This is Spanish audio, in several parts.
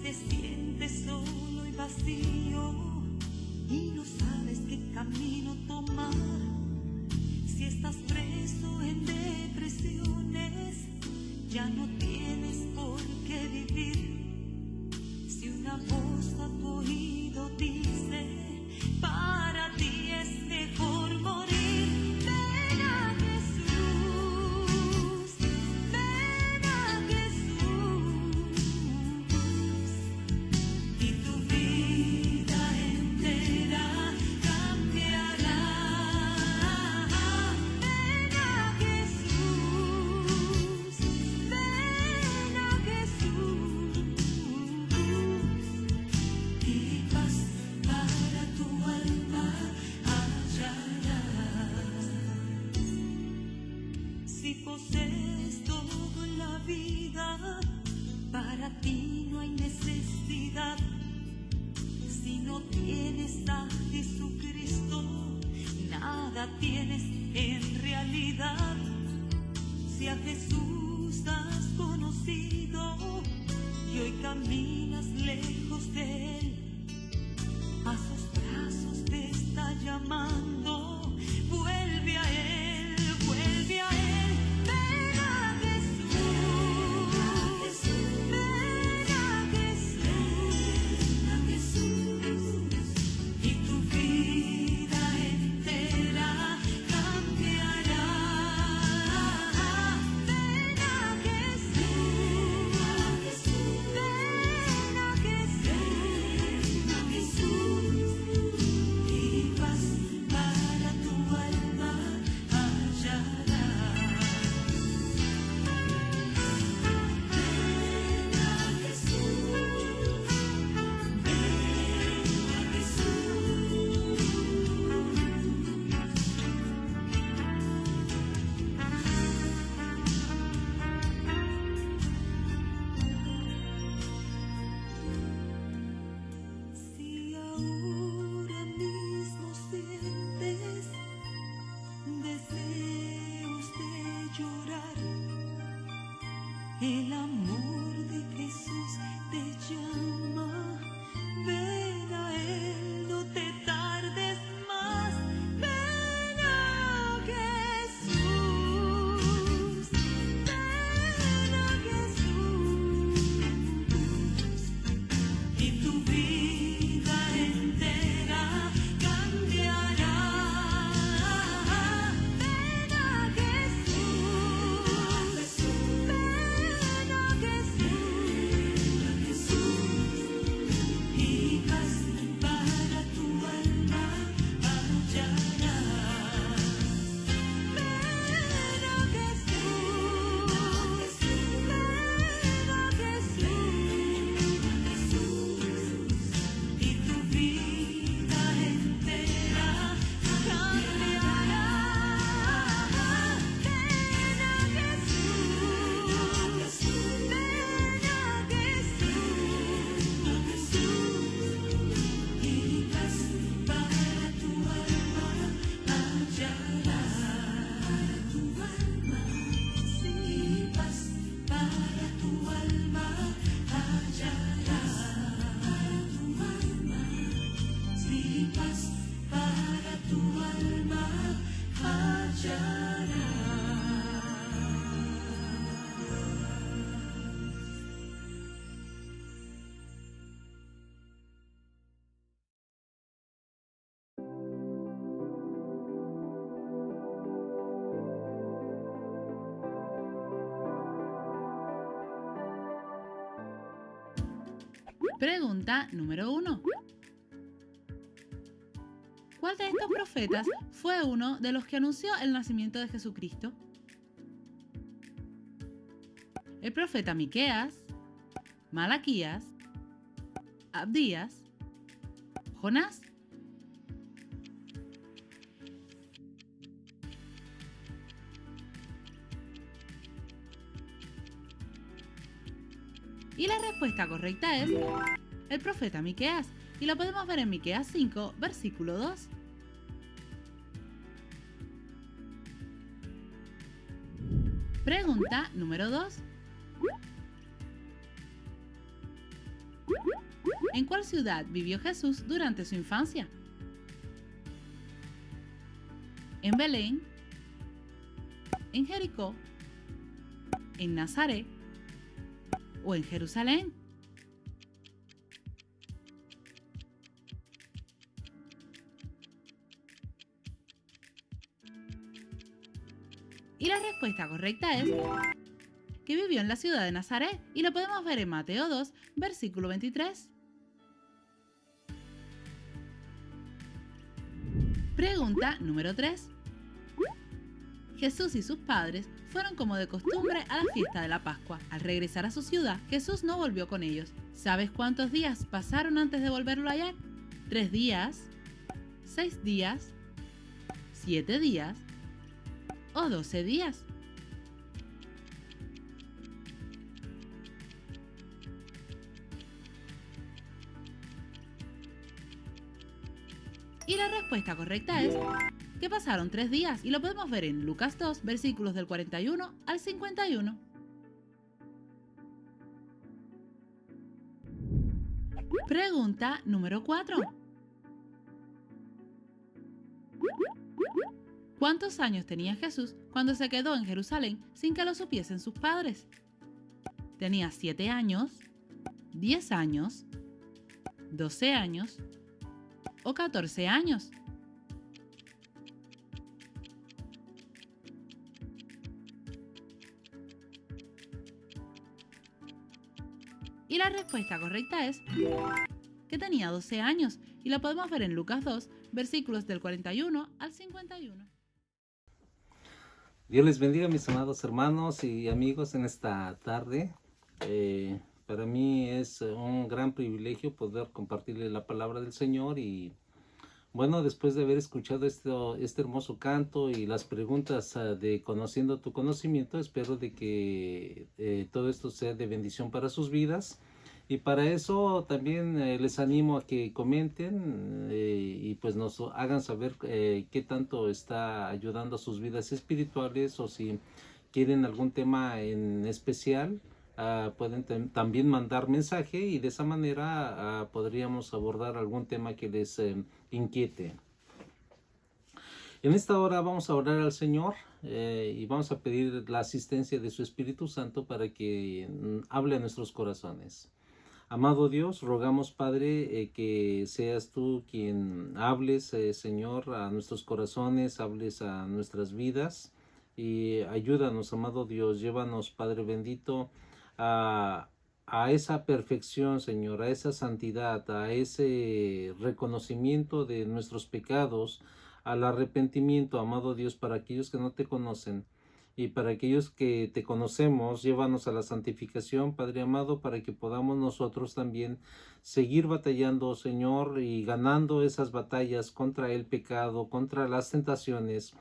te sientes solo y vacío y no sabes qué camino tomar, si estás preso en depresiones, ya no tienes por qué vivir. Si una voz a tu oído dice, para ti es mejor morir. Ven a Jesús, ven a Jesús, y tu vida entera cambiará. Ven a Jesús, ven a Jesús, y paz para tu alma hallarás. Si posees todo en la vida, para ti no hay necesidad. Si no tienes a Jesucristo, nada tienes en realidad. Si a Jesús has conocido y hoy caminas lejos de Él, a sus brazos te está llamando. Vuelve a Él, vuelve a Él. Ven a Jesús, ven a Jesús, y tu vida entera cambiará. Ven a Jesús, ven a Jesús, y paz para tu alma hallarás. Ven a Jesús, ven a Si ahora mismo sientes deseos de llorar, el amor de Jesús te llama. Ven a Él, no te tardes más. Ven a Jesús, ven a Jesús, y tu vida entera cambiará. Ven a Jesús, ven a Jesús, y paz para tu alma hallarás. Ven a Jesús, ven a Jesús, y tu vida entera cambiará. Ven a Jesús, ven a Jesús, y paz para tu alma hallarás. Tu alma, sí, paz para tu alma hallarás. Tu alma, sí, paz para tu alma hallarás. Pregunta número 1. ¿Cuál de estos profetas fue uno de los que anunció el nacimiento de Jesucristo? ¿El profeta Miqueas, Malaquías, Abdías, Jonás? Y la respuesta correcta es el profeta Miqueas, y lo podemos ver en Miqueas 5, versículo 2. Pregunta número 2. ¿En cuál ciudad vivió Jesús durante su infancia? ¿En Belén? ¿En Jericó? ¿En Nazaret? ¿O en Jerusalén? Y la respuesta correcta es que vivió en la ciudad de Nazaret, y lo podemos ver en Mateo 2, versículo 23. Pregunta número 3. Jesús y sus padres fueron como de costumbre a la fiesta de la Pascua. Al regresar a su ciudad, Jesús no volvió con ellos. ¿Sabes cuántos días pasaron antes de volverlo a hallar? ¿3 días? ¿6 días? ¿7 días? ¿O 12 días? Y la respuesta correcta es que pasaron 3 días, y lo podemos ver en Lucas 2, versículos del 41 al 51. Pregunta número 4. ¿Cuántos años tenía Jesús cuando se quedó en Jerusalén sin que lo supiesen sus padres? ¿Tenía 7 años, 10 años, 12 años o 14 años? Y la respuesta correcta es que tenía 12 años, y lo podemos ver en Lucas 2, versículos del 41 al 51. Dios les bendiga, mis amados hermanos y amigos, en esta tarde. Para mí es un gran privilegio poder compartirles la palabra del Señor. Y bueno, después de haber escuchado este hermoso canto y las preguntas de Conociendo tu Conocimiento, espero de que todo esto sea de bendición para sus vidas. Y para eso también les animo a que comenten y pues nos hagan saber qué tanto está ayudando a sus vidas espirituales, o si quieren algún tema en especial, pueden también mandar mensaje, y de esa manera podríamos abordar algún tema que les inquiete. En esta hora vamos a orar al Señor y vamos a pedir la asistencia de su Espíritu Santo para que hable a nuestros corazones. Amado Dios, rogamos, Padre, que seas tú quien hables, Señor, a nuestros corazones, hables a nuestras vidas, y ayúdanos, amado Dios, llévanos, Padre bendito, a esa perfección, Señor, a esa santidad, a ese reconocimiento de nuestros pecados, al arrepentimiento, amado Dios, para aquellos que no te conocen. Y para aquellos que te conocemos, llévanos a la santificación, Padre amado, para que podamos nosotros también seguir batallando, Señor, y ganando esas batallas contra el pecado, contra las tentaciones,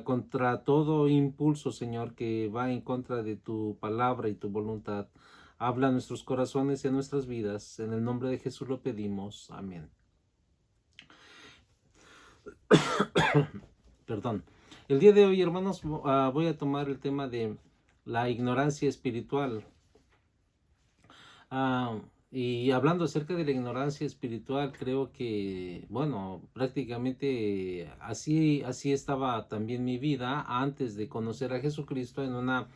contra todo impulso, Señor, que va en contra de tu palabra y tu voluntad. Habla a nuestros corazones y a nuestras vidas. En el nombre de Jesús lo pedimos. Amén. Perdón. El día de hoy, hermanos, voy a tomar el tema de la ignorancia espiritual. Y hablando acerca de la ignorancia espiritual, creo que, bueno, prácticamente así estaba también mi vida antes de conocer a Jesucristo, en una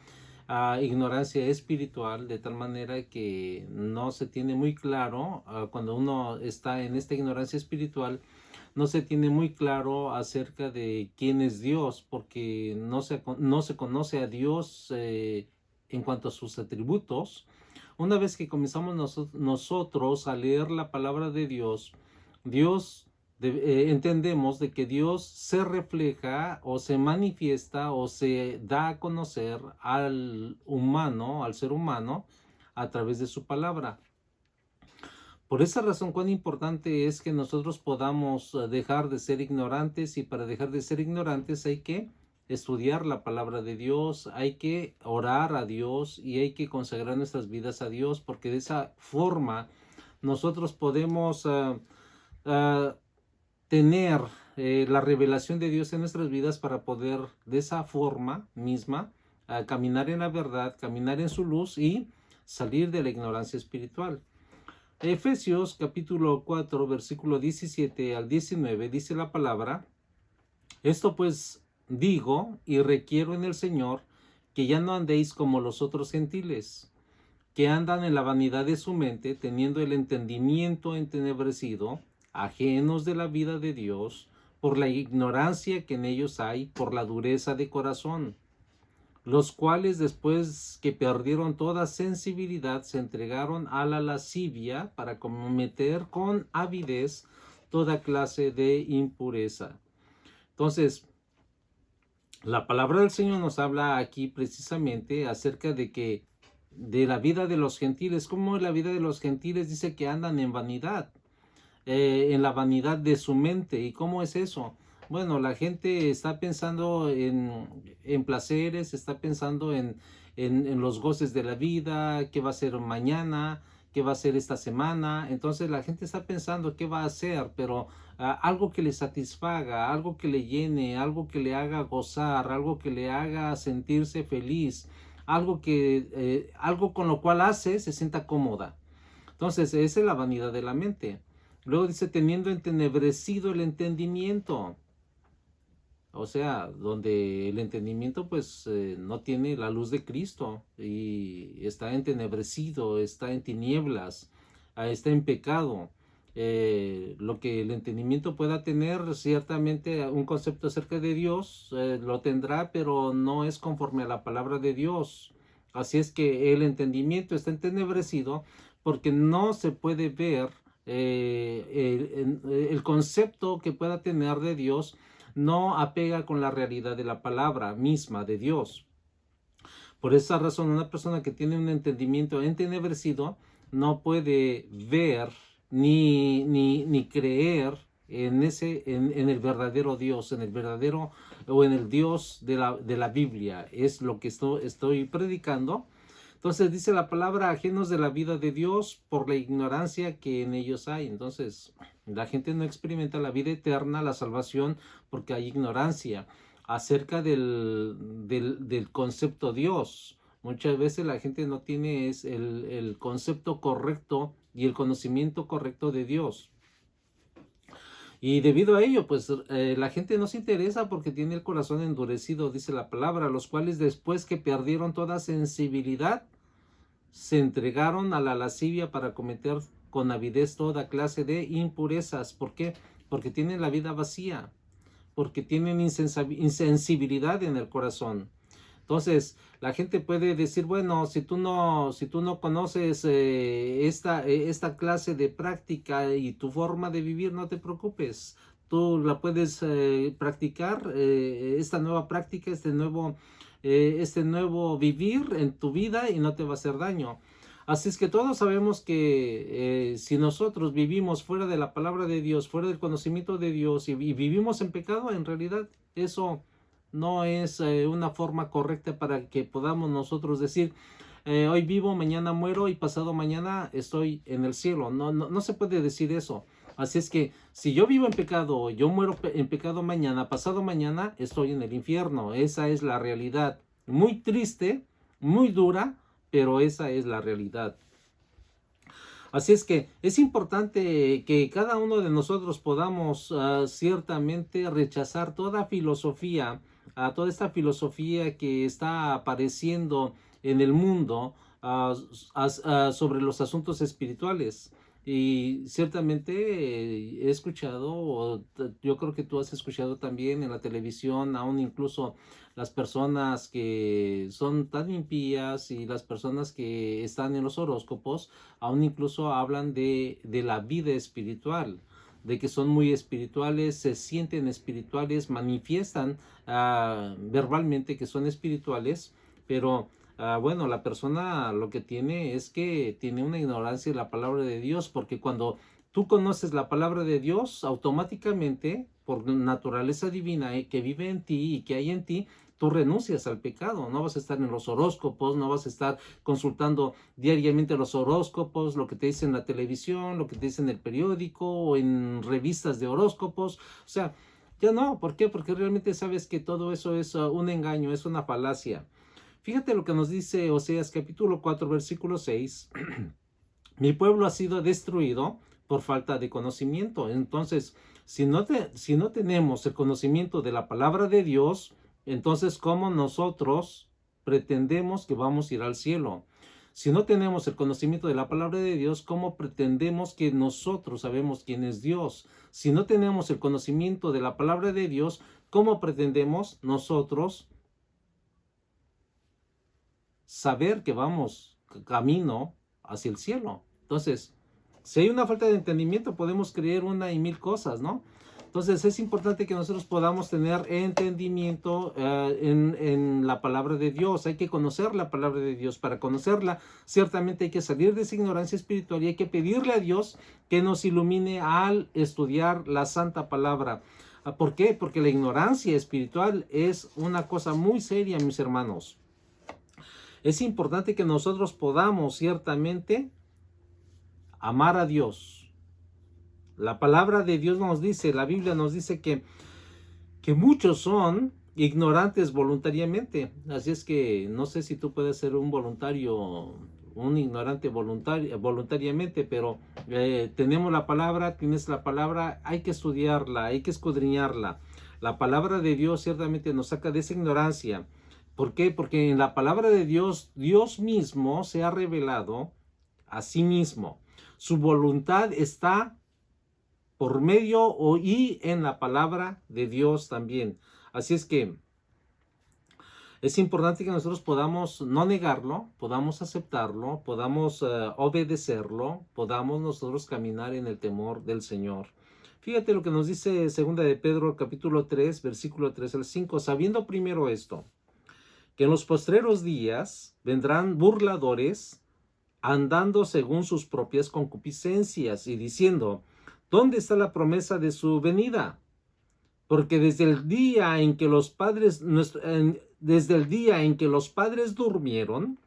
ignorancia espiritual, de tal manera que no se tiene muy claro, cuando uno está en esta ignorancia espiritual, no se tiene muy claro acerca de quién es Dios, porque no se conoce a Dios en cuanto a sus atributos. Una vez que comenzamos nosotros a leer la palabra de Dios, entendemos de que Dios se refleja o se manifiesta o se da a conocer al ser humano, a través de su palabra. Por esa razón, cuán importante es que nosotros podamos dejar de ser ignorantes, y para dejar de ser ignorantes hay que estudiar la palabra de Dios, hay que orar a Dios y hay que consagrar nuestras vidas a Dios, porque de esa forma nosotros podemos tener la revelación de Dios en nuestras vidas, para poder de esa forma misma caminar en la verdad, caminar en su luz y salir de la ignorancia espiritual. Efesios capítulo 4, versículo 17 al 19, dice la palabra: esto pues digo y requiero en el Señor, que ya no andéis como los otros gentiles, que andan en la vanidad de su mente, teniendo el entendimiento entenebrecido, ajenos de la vida de Dios, por la ignorancia que en ellos hay, por la dureza de corazón, los cuales después que perdieron toda sensibilidad se entregaron a la lascivia para cometer con avidez toda clase de impureza. Entonces, la palabra del Señor nos habla aquí precisamente acerca de la vida de los gentiles. ¿Cómo la vida de los gentiles? Dice que andan en vanidad, en la vanidad de su mente. ¿Y cómo es eso? Bueno, la gente está pensando en placeres, está pensando en los goces de la vida, qué va a ser mañana, qué va a ser esta semana. Entonces la gente está pensando qué va a hacer, pero algo que le satisfaga, algo que le llene, algo que le haga gozar, algo que le haga sentirse feliz, algo con lo cual se sienta cómoda. Entonces, esa es la vanidad de la mente. Luego dice, teniendo entenebrecido el entendimiento. O sea, donde el entendimiento pues no tiene la luz de Cristo y está entenebrecido, está en tinieblas, está en pecado. Lo que el entendimiento pueda tener, ciertamente un concepto acerca de Dios lo tendrá, pero no es conforme a la palabra de Dios. Así es que el entendimiento está entenebrecido porque no se puede ver el concepto que pueda tener de Dios, no apega con la realidad de la palabra misma de Dios. Por esa razón, una persona que tiene un entendimiento entenebrecido no puede ver ni creer en el verdadero Dios, en el verdadero o en el Dios de la Biblia. Es lo que estoy predicando. Entonces dice la palabra, ajenos de la vida de Dios por la ignorancia que en ellos hay. Entonces la gente no experimenta la vida eterna, la salvación, porque hay ignorancia acerca del concepto Dios. Muchas veces la gente no tiene el concepto correcto y el conocimiento correcto de Dios. Y debido a ello, pues la gente no se interesa porque tiene el corazón endurecido, dice la palabra, los cuales después que perdieron toda sensibilidad, se entregaron a la lascivia para cometer con avidez toda clase de impurezas. ¿Por qué? Porque tienen la vida vacía, porque tienen insensibilidad en el corazón. Entonces, la gente puede decir, bueno, si tú no conoces esta clase de práctica y tu forma de vivir, no te preocupes. Tú la puedes practicar, esta nueva práctica, este nuevo vivir en tu vida y no te va a hacer daño. Así es que todos sabemos que si nosotros vivimos fuera de la palabra de Dios, fuera del conocimiento de Dios y vivimos en pecado, en realidad eso no es una forma correcta para que podamos nosotros decir, hoy vivo, mañana muero y pasado mañana estoy en el cielo. No se puede decir eso. Así es que si yo vivo en pecado, yo muero en pecado mañana, pasado mañana estoy en el infierno. Esa es la realidad. Muy triste, muy dura, pero esa es la realidad. Así es que es importante que cada uno de nosotros podamos ciertamente rechazar toda filosofía, toda esta filosofía que está apareciendo en el mundo sobre los asuntos espirituales. Y ciertamente he escuchado, yo creo que tú has escuchado también en la televisión, aún incluso las personas que son tan impías y las personas que están en los horóscopos, aún incluso hablan de la vida espiritual, de que son muy espirituales, se sienten espirituales, manifiestan verbalmente que son espirituales, pero bueno, la persona lo que tiene es que tiene una ignorancia de la palabra de Dios, porque cuando tú conoces la palabra de Dios, automáticamente, por naturaleza divina que vive en ti y que hay en ti, tú renuncias al pecado. No vas a estar en los horóscopos, no vas a estar consultando diariamente los horóscopos, lo que te dice en la televisión, lo que te dice en el periódico o en revistas de horóscopos. O sea, ya no. ¿Por qué? Porque realmente sabes que todo eso es un engaño, es una falacia. Fíjate lo que nos dice Oseas capítulo 4, versículo 6. Mi pueblo ha sido destruido por falta de conocimiento. Entonces, si no tenemos el conocimiento de la palabra de Dios, entonces, ¿cómo nosotros pretendemos que vamos a ir al cielo? Si no tenemos el conocimiento de la palabra de Dios, ¿cómo pretendemos que nosotros sabemos quién es Dios? Si no tenemos el conocimiento de la palabra de Dios, ¿cómo pretendemos nosotros saber que vamos camino hacia el cielo? Entonces, si hay una falta de entendimiento, podemos creer una y mil cosas, ¿no? Entonces, es importante que nosotros podamos tener entendimiento en la palabra de Dios. Hay que conocer la palabra de Dios. Para conocerla, ciertamente hay que salir de esa ignorancia espiritual y hay que pedirle a Dios que nos ilumine al estudiar la santa palabra. ¿Por qué? Porque la ignorancia espiritual es una cosa muy seria, mis hermanos. Es importante que nosotros podamos ciertamente amar a Dios. La palabra de Dios nos dice, la Biblia nos dice que muchos son ignorantes voluntariamente. Así es que no sé si tú puedes ser un voluntario, un ignorante voluntariamente, pero tenemos la palabra, tienes la palabra, hay que estudiarla, hay que escudriñarla. La palabra de Dios ciertamente nos saca de esa ignorancia. ¿Por qué? Porque en la palabra de Dios, Dios mismo se ha revelado a sí mismo. Su voluntad está por medio y en la palabra de Dios también. Así es que es importante que nosotros podamos no negarlo, podamos aceptarlo, podamos obedecerlo, podamos nosotros caminar en el temor del Señor. Fíjate lo que nos dice 2 de Pedro capítulo 3, versículo 3 al 5. Sabiendo primero esto, que en los postreros días vendrán burladores, andando según sus propias concupiscencias y diciendo: ¿dónde está la promesa de su venida? Porque desde el día en que los padres durmieron,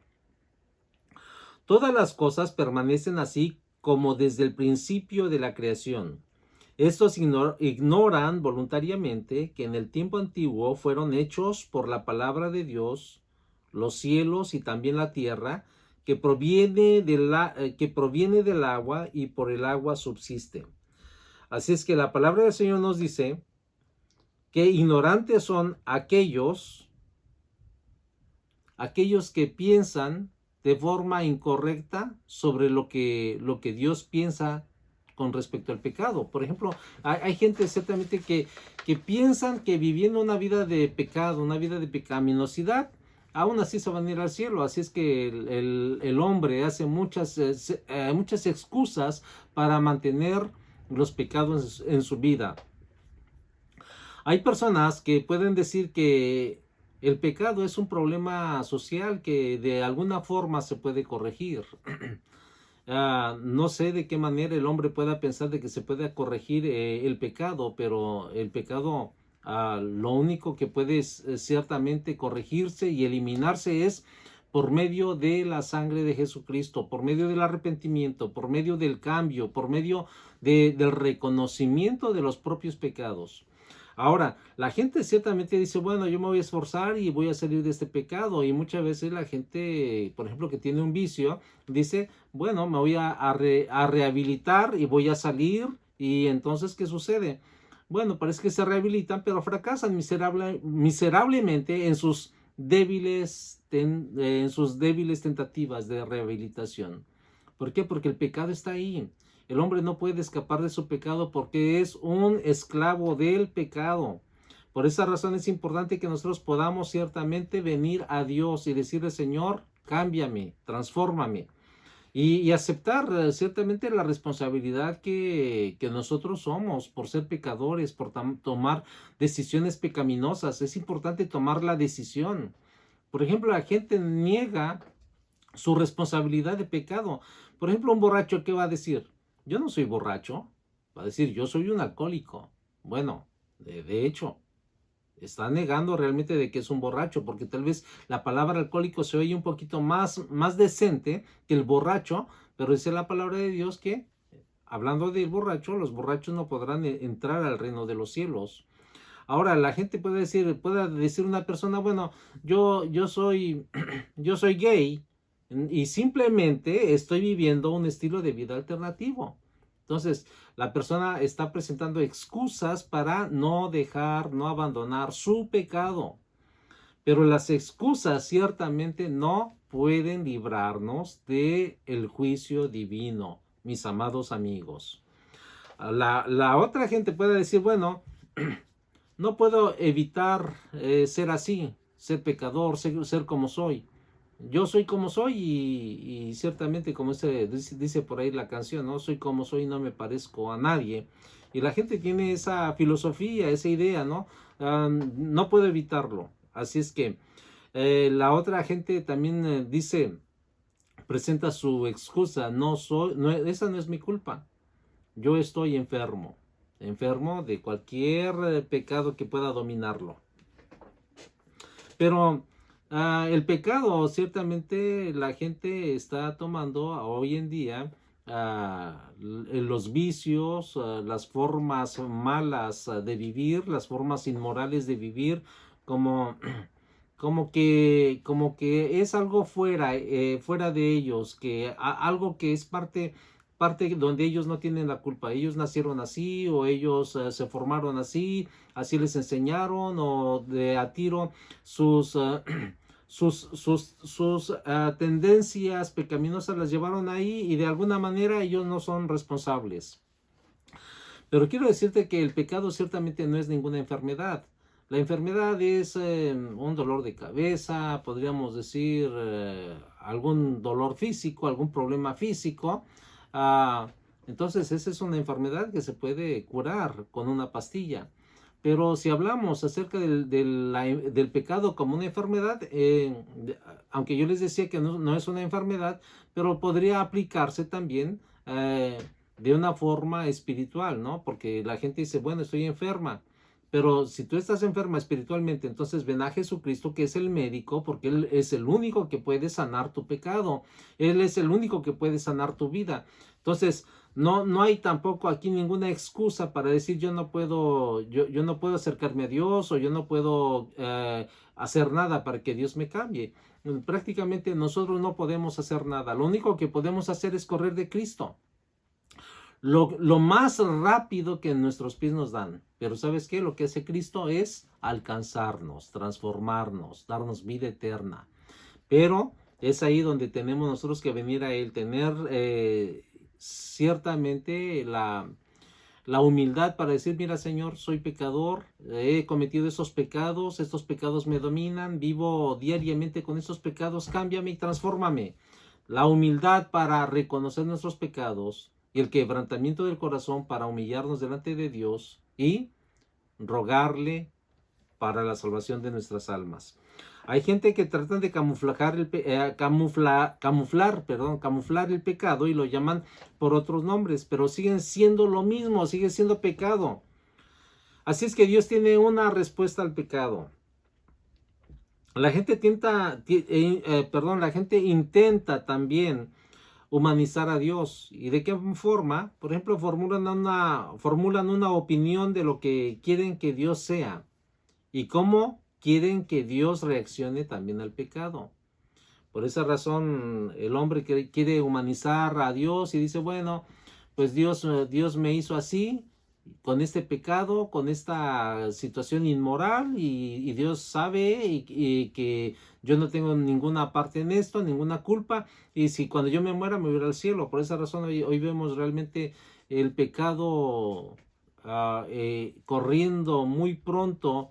todas las cosas permanecen así como desde el principio de la creación. Estos ignoran voluntariamente que en el tiempo antiguo fueron hechos por la palabra de Dios los cielos y también la tierra, que proviene del agua y por el agua subsiste. Así es que la palabra del Señor nos dice que ignorantes son aquellos que piensan de forma incorrecta sobre lo que Dios piensa con respecto al pecado. Por ejemplo, hay gente ciertamente que piensan que viviendo una vida de pecado, una vida de pecaminosidad, aún así se van a ir al cielo. Así es que el hombre hace muchas excusas para mantener los pecados en su vida. Hay personas que pueden decir que el pecado es un problema social que de alguna forma se puede corregir. No sé de qué manera el hombre pueda pensar de que se puede corregir el pecado, pero el pecado, lo único que puede ciertamente corregirse y eliminarse es por medio de la sangre de Jesucristo, por medio del arrepentimiento, por medio del cambio, por medio del reconocimiento de los propios pecados. Ahora, la gente ciertamente dice, bueno, yo me voy a esforzar y voy a salir de este pecado. Y muchas veces la gente, por ejemplo, que tiene un vicio, dice, bueno, me voy a rehabilitar y voy a salir. Y entonces, ¿qué sucede? Bueno, parece que se rehabilitan, pero fracasan miserablemente en sus débiles tentativas de rehabilitación. ¿Por qué? Porque el pecado está ahí. El hombre no puede escapar de su pecado porque es un esclavo del pecado. Por esa razón es importante que nosotros podamos ciertamente venir a Dios y decirle: Señor, cámbiame, transfórmame. Y aceptar ciertamente la responsabilidad que nosotros somos por ser pecadores, por tomar decisiones pecaminosas. Es importante tomar la decisión. Por ejemplo, la gente niega su responsabilidad de pecado. Por ejemplo, un borracho, ¿qué va a decir? Yo no soy borracho. Va a decir, yo soy un alcohólico. Bueno, de hecho, está negando realmente de que es un borracho, porque tal vez la palabra alcohólico se oye un poquito más decente que el borracho, pero dice la palabra de Dios que, hablando del borracho, los borrachos no podrán entrar al reino de los cielos. Ahora, la gente puede decir una persona, bueno, yo soy gay, y simplemente estoy viviendo un estilo de vida alternativo. Entonces, la persona está presentando excusas para no dejar, no abandonar su pecado. Pero las excusas ciertamente no pueden librarnos del juicio divino, mis amados amigos. La otra gente puede decir, bueno, no puedo evitar ser así, ser pecador, ser como soy. Yo soy como soy y ciertamente como dice por ahí la canción, ¿no? Soy como soy y no me parezco a nadie. Y la gente tiene esa filosofía, esa idea, ¿no? No puedo evitarlo. Así es que la otra gente también presenta su excusa, esa no es mi culpa. Yo estoy enfermo de cualquier pecado que pueda dominarlo. Pero el pecado, ciertamente la gente está tomando hoy en día los vicios, las formas malas de vivir, las formas inmorales de vivir, como, como que es algo fuera de ellos, algo que es parte donde ellos no tienen la culpa. Ellos nacieron así o ellos se formaron así les enseñaron o de a tiro sus tendencias pecaminosas las llevaron ahí y de alguna manera ellos no son responsables. Pero quiero decirte que el pecado ciertamente no es ninguna enfermedad. La enfermedad es un dolor de cabeza, podríamos decir algún dolor físico, algún problema físico. Entonces esa es una enfermedad que se puede curar con una pastilla. Pero si hablamos acerca del pecado como una enfermedad, aunque yo les decía que no es una enfermedad, pero podría aplicarse también de una forma espiritual, ¿no? Porque la gente dice, bueno, estoy enferma. Pero si tú estás enferma espiritualmente, entonces ven a Jesucristo, que es el médico, porque Él es el único que puede sanar tu pecado. Él es el único que puede sanar tu vida. Entonces, no hay tampoco aquí ninguna excusa para decir yo no puedo acercarme a Dios o yo no puedo hacer nada para que Dios me cambie. Prácticamente nosotros no podemos hacer nada. Lo único que podemos hacer es correr de Cristo. Lo más rápido que nuestros pies nos dan. Pero ¿sabes qué? Lo que hace Cristo es alcanzarnos, transformarnos, darnos vida eterna. Pero es ahí donde tenemos nosotros que venir a Él, tener ciertamente la humildad para decir, mira Señor, soy pecador, he cometido esos pecados, estos pecados me dominan, vivo diariamente con esos pecados, cámbiame y transfórmame. La humildad para reconocer nuestros pecados y el quebrantamiento del corazón para humillarnos delante de Dios y rogarle para la salvación de nuestras almas. Hay gente que tratan de camuflar el pecado y lo llaman por otros nombres, pero siguen siendo lo mismo, sigue siendo pecado. Así es que Dios tiene una respuesta al pecado. La gente intenta también humanizar a Dios. ¿Y de qué forma? Por ejemplo, formulan una opinión de lo que quieren que Dios sea y cómo quieren que Dios reaccione también al pecado. Por esa razón, el hombre quiere humanizar a Dios y dice, bueno, pues Dios me hizo así, con este pecado, con esta situación inmoral, y Dios sabe y que yo no tengo ninguna parte en esto, ninguna culpa, y si cuando yo me muera me voy al cielo. Por esa razón hoy vemos realmente el pecado corriendo muy pronto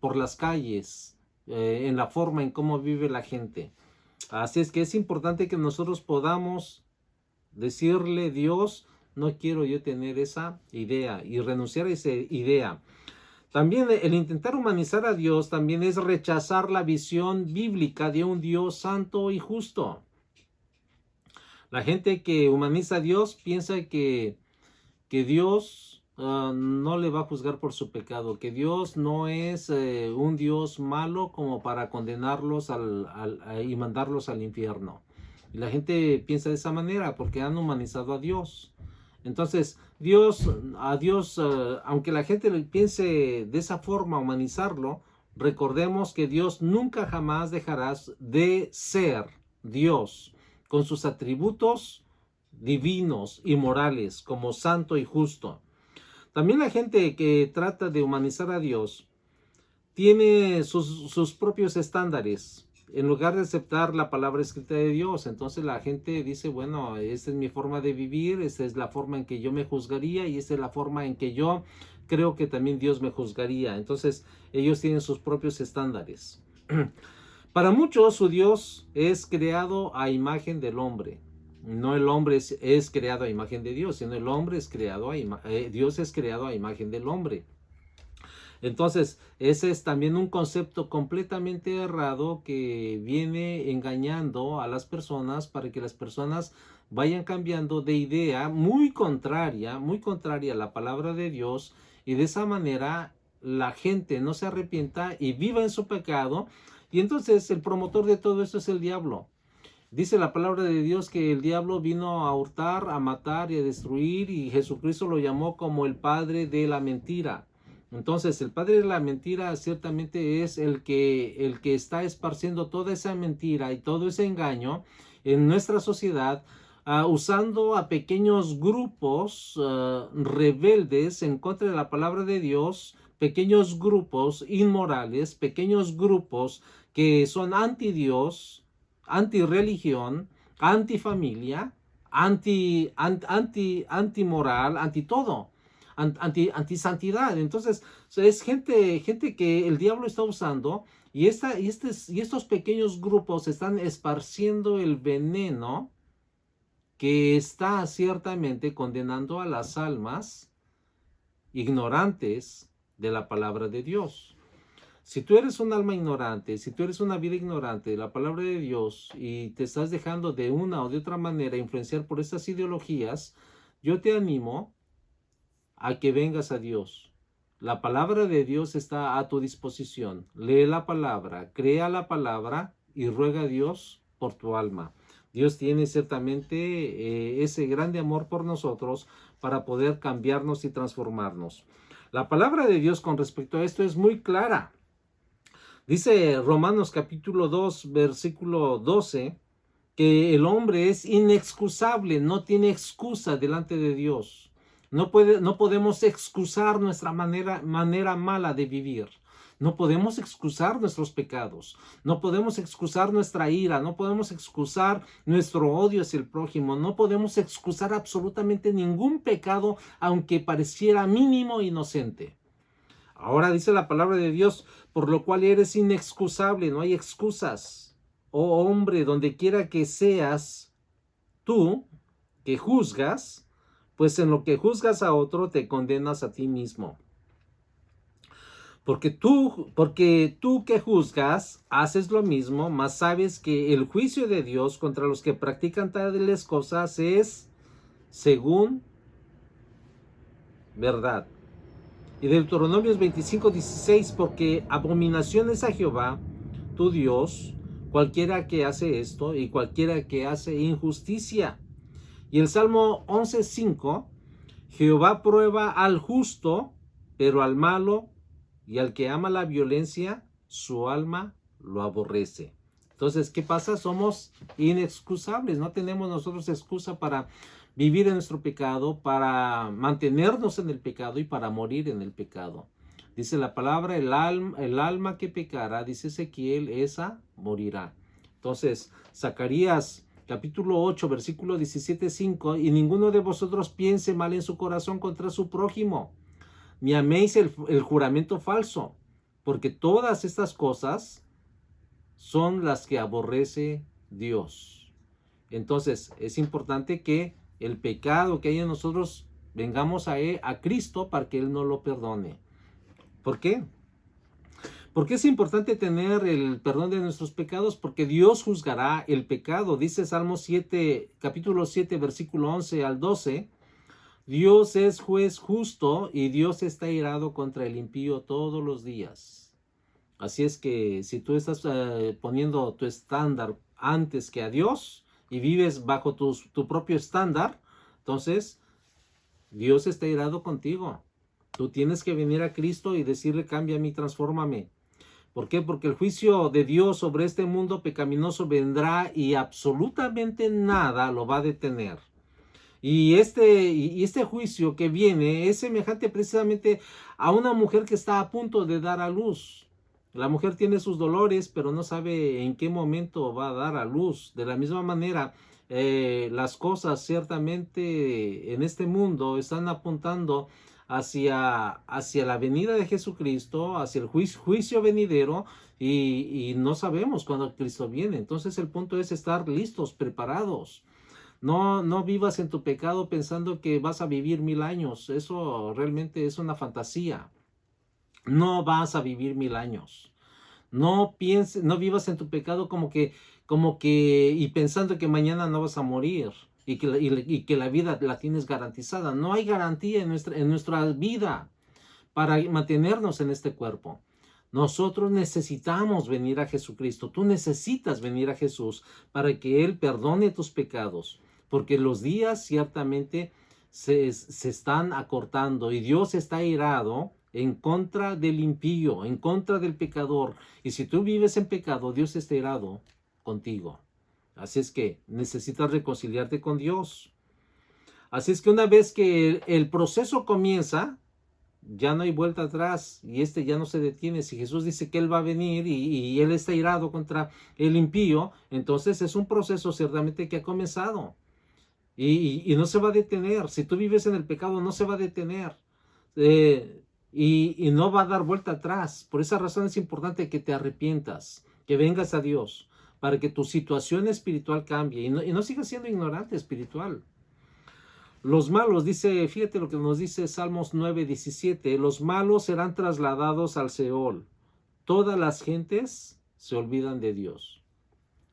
por las calles, en la forma en cómo vive la gente. Así es que es importante que nosotros podamos decirle, Dios, no quiero yo tener esa idea y renunciar a esa idea. También el intentar humanizar a Dios también es rechazar la visión bíblica de un Dios santo y justo. La gente que humaniza a Dios piensa que Dios no le va a juzgar por su pecado, que Dios no es un Dios malo como para condenarlos y mandarlos al infierno. Y la gente piensa de esa manera porque han humanizado a Dios. Entonces, a Dios, aunque la gente piense de esa forma, humanizarlo, recordemos que Dios nunca jamás dejará de ser Dios, con sus atributos divinos y morales, como santo y justo. También la gente que trata de humanizar a Dios tiene sus propios estándares. En lugar de aceptar la palabra escrita de Dios, entonces la gente dice, bueno, esta es mi forma de vivir, esta es la forma en que yo me juzgaría y esta es la forma en que yo creo que también Dios me juzgaría. Entonces ellos tienen sus propios estándares. Para muchos su Dios es creado a imagen del hombre. No el hombre es creado a imagen de Dios, sino el hombre es creado Dios es creado a imagen del hombre. Entonces, ese es también un concepto completamente errado que viene engañando a las personas para que las personas vayan cambiando de idea muy contraria a la palabra de Dios, y de esa manera la gente no se arrepienta y viva en su pecado. Y entonces el promotor de todo esto es el diablo. Dice la palabra de Dios que el diablo vino a hurtar, a matar y a destruir, y Jesucristo lo llamó como el padre de la mentira. Entonces, el padre de la mentira ciertamente es el que está esparciendo toda esa mentira y todo ese engaño en nuestra sociedad, usando a pequeños grupos rebeldes en contra de la palabra de Dios, pequeños grupos inmorales, pequeños grupos que son anti Dios, anti religión, anti familia, anti moral, anti todo. Anti santidad. Entonces es gente que el diablo está usando, y estos pequeños grupos están esparciendo el veneno que está ciertamente condenando a las almas ignorantes de la palabra de Dios. Si tú eres un alma ignorante, si tú eres una vida ignorante de la palabra de Dios y te estás dejando de una o de otra manera influenciar por estas ideologías, yo te animo a que vengas a Dios. La palabra de Dios está a tu disposición. Lee la palabra, crea la palabra y ruega a Dios por tu alma. Dios tiene ciertamente ese grande amor por nosotros para poder cambiarnos y transformarnos. La palabra de Dios con respecto a esto es muy clara. Dice Romanos capítulo 2, versículo 12, que el hombre es inexcusable, no tiene excusa delante de Dios. No podemos excusar nuestra manera mala de vivir. No podemos excusar nuestros pecados. No podemos excusar nuestra ira. No podemos excusar nuestro odio hacia el prójimo. No podemos excusar absolutamente ningún pecado, aunque pareciera mínimo e inocente. Ahora dice la palabra de Dios, por lo cual eres inexcusable. No hay excusas. Oh hombre, donde quiera que seas tú, que juzgas, pues en lo que juzgas a otro te condenas a ti mismo. Porque tú que juzgas haces lo mismo, mas sabes que el juicio de Dios contra los que practican tales cosas es según verdad. Y Deuteronomios 25:16, porque abominación es a Jehová, tu Dios, cualquiera que hace esto y cualquiera que hace injusticia. Y el Salmo 11:5, Jehová prueba al justo, pero al malo y al que ama la violencia, su alma lo aborrece. Entonces, ¿qué pasa? Somos inexcusables, no tenemos nosotros excusa para vivir en nuestro pecado, para mantenernos en el pecado y para morir en el pecado. Dice la palabra, el alma que pecará, dice Ezequiel, esa morirá. Entonces, Zacarías capítulo 8, versículo 17:5, y ninguno de vosotros piense mal en su corazón contra su prójimo, ni améis el juramento falso, porque todas estas cosas son las que aborrece Dios. Entonces, es importante que el pecado que hay en nosotros vengamos a Cristo para que Él nos lo perdone. ¿Por qué? ¿Por qué es importante tener el perdón de nuestros pecados? Porque Dios juzgará el pecado. Dice Salmo 7, capítulo 7, versículo 11 al 12. Dios es juez justo y Dios está irado contra el impío todos los días. Así es que si tú estás poniendo tu estándar antes que a Dios y vives bajo tu propio estándar, entonces Dios está irado contigo. Tú tienes que venir a Cristo y decirle, cámbiame y transfórmame. ¿Por qué? Porque el juicio de Dios sobre este mundo pecaminoso vendrá y absolutamente nada lo va a detener. Y este juicio que viene es semejante precisamente a una mujer que está a punto de dar a luz. La mujer tiene sus dolores, pero no sabe en qué momento va a dar a luz. De la misma manera, las cosas ciertamente en este mundo están apuntando hacia la venida de Jesucristo, hacia el juicio venidero, y no sabemos cuándo Cristo viene. Entonces el punto es estar listos, preparados. No vivas en tu pecado pensando que vas a vivir 1000 años. Eso realmente es una fantasía. No vas a vivir 1000 años. No pienses, no vivas en tu pecado y pensando que mañana no vas a morir y que la vida la tienes garantizada. No hay garantía en nuestra vida para mantenernos en este cuerpo. Nosotros necesitamos venir a Jesucristo. Tú necesitas venir a Jesús para que Él perdone tus pecados, porque los días ciertamente se están acortando y Dios está airado en contra del impío, en contra del pecador. Y si tú vives en pecado, Dios está airado contigo. Así es que necesitas reconciliarte con Dios. Así es que una vez que el proceso comienza, ya no hay vuelta atrás y ya no se detiene. Si Jesús dice que Él va a venir y Él está irado contra el impío, entonces es un proceso ciertamente que ha comenzado y no se va a detener. Si tú vives en el pecado, no se va a detener y no va a dar vuelta atrás. Por esa razón es importante que te arrepientas, que vengas a Dios para que tu situación espiritual cambie y no sigas siendo ignorante espiritual. Los malos, fíjate lo que nos dice Salmos 9:17, los malos serán trasladados al Seol. Todas las gentes se olvidan de Dios.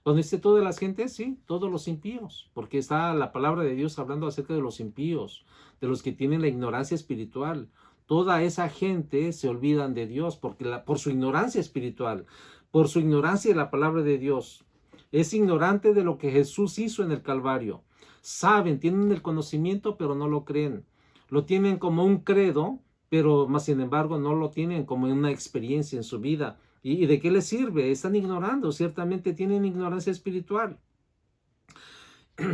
Cuando dice todas las gentes, sí, todos los impíos, porque está la palabra de Dios hablando acerca de los impíos, de los que tienen la ignorancia espiritual. Toda esa gente se olvidan de Dios por su ignorancia espiritual, por su ignorancia de la palabra de Dios. Es ignorante de lo que Jesús hizo en el Calvario. Saben, tienen el conocimiento, pero no lo creen. Lo tienen como un credo, pero más sin embargo no lo tienen como una experiencia en su vida. ¿Y de qué les sirve? Están ignorando, ciertamente tienen ignorancia espiritual.